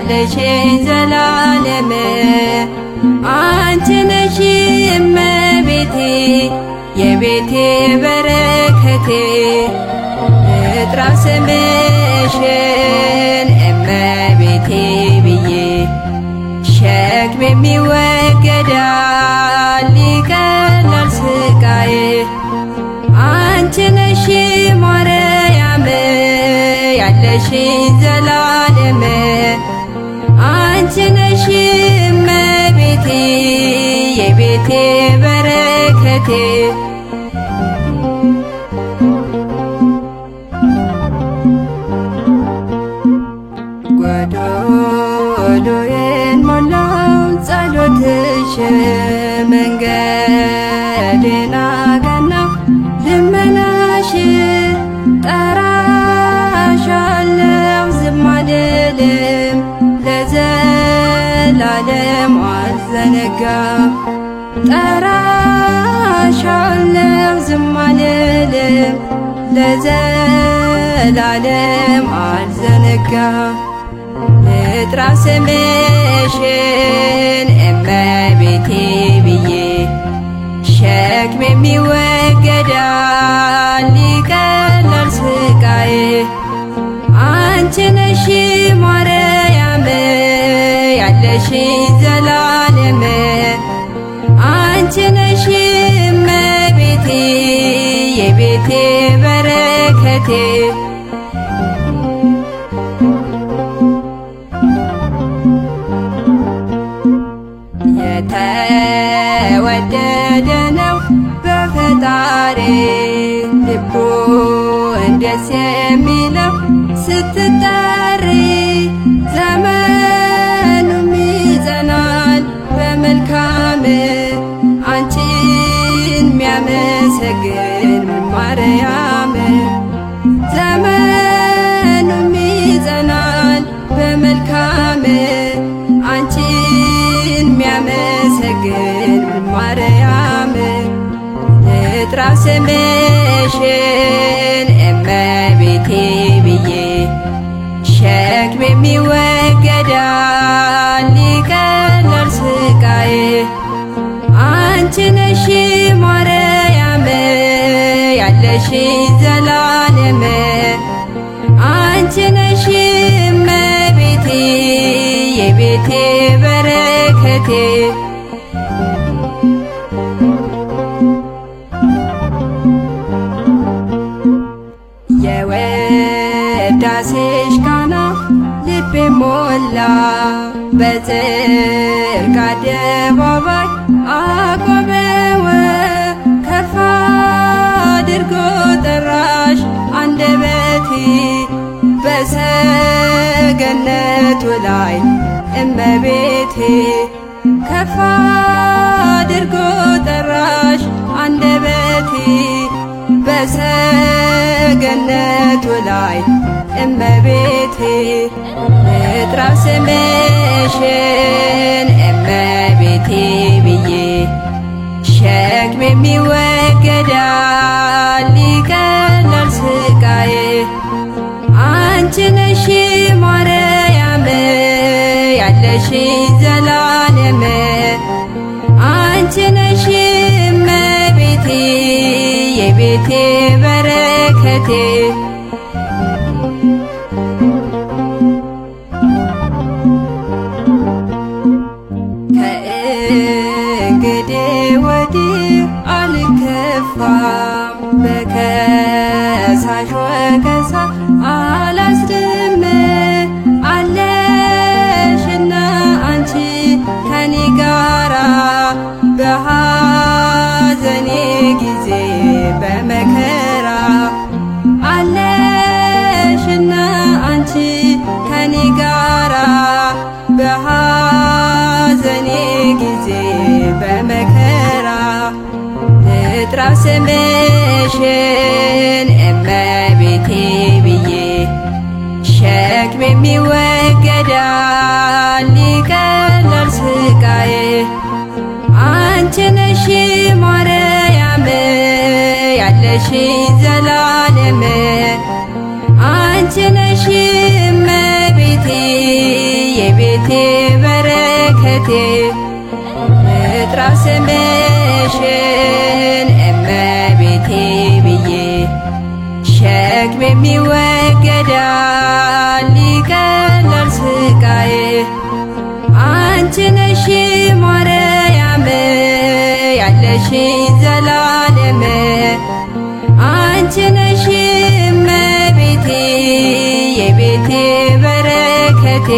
ያለሽኝ ዘላለም አንቺ ነሽ እመቤቴ የቤቴ በረከቴ እጥራው ስምሽን እመቤቴ ብዬ ሸክሜም ይወገዳል ይቀላል ስቃዬ አንቺ ነሽ ማርያም ያለሽኝ ዘላለም አንቺ ነሽ እመቤቴ የቤቴ በረከቴ ጎዶሎዬን ሞላው ጸሎትሽ መንገዴን አቀናው ልመናሽ ጠራሻለው ዝም አልልም ለዘላለም አልዘነጋም ጠራሻለው ዝም አልልም ለዘላለም አልዘነጋም ልጥራው ስምሽን እመቤቴ ብዬ ሸክሜም ይወገዳል ይቀላል ስቃዬ አንቺ ነሽ ማርያም ያለሽኝ ዘላለም አንቺ ነሽ እመቤቴ የቤቴ በረከቴ የተወደደ ነው በፈጣሪ ልቡ ደስ የሚለው ስትጠሪ ዘመኑም ይጸናል በመልካም አንቺን ሚያመሰግን ማርያም ዘመኑም ይጸናል በመልካም አንቺን ሚያመሰግን ማርያም ልጥራው ስምሽን እመቤቴ ብዬ ሸክሜም ይወገዳል ይቀላል ስቃዬ አንቺ ነሽ ማርያም ያለሽኝ ዘላለም አንቺ ነሽ እመቤቴ የቤቴ በረከቴ የውዳሴሽ ቃና ልቤ ሞላ በጽድቅ አደባባይ አቆመው ከፍ አድርጎ ጠራሽ አንደበቴ በሰገነቱ ላይ እመቤቴ ከፍ አድርጎ ጠራሽ አንደበቴ በሰገነቱ ላይ እመቤቴ ልጥራው ስምሽን እመቤቴ ብዬ ሸክሜም ይወገዳል ይቀላል ስቃዬ አንቺ ነሽ ማርያም ያለሽኝ ዘላለም አንቺ ነሽ እመቤቴ የቤቴ በረከቴ ከእንግዲህ ወዲህ አልከፋም በከሳሽ ወቀሳ አላዝንም አለሽና አንቺ ከኔ ጋራ በሐዘኔ ጊዜ በመከራ አለሽና አንቺ ከኔ ጋራ በሐዘኔ ጊዜ በመከራ ልጥራው ስምሽን እመቤቴ ብዬ ሸክሜም ይወገዳል ይቀላል ስቃዬ አንቺ ነሽ ማርያም ያለሽኝ ዘላለም አንቺ ነሽ እመቤቴ የቤቴ በረከቴ እጥራ ስምሽን እመቤቴ ብዬ ሸክሜ የሚወገዳል ይቀላል ስቃዬ አንቺ ነሽ ማርያም ያለሽኝ ዘላለም አንቺ ነሽ እመቤቴ የቤቴ በረከቴ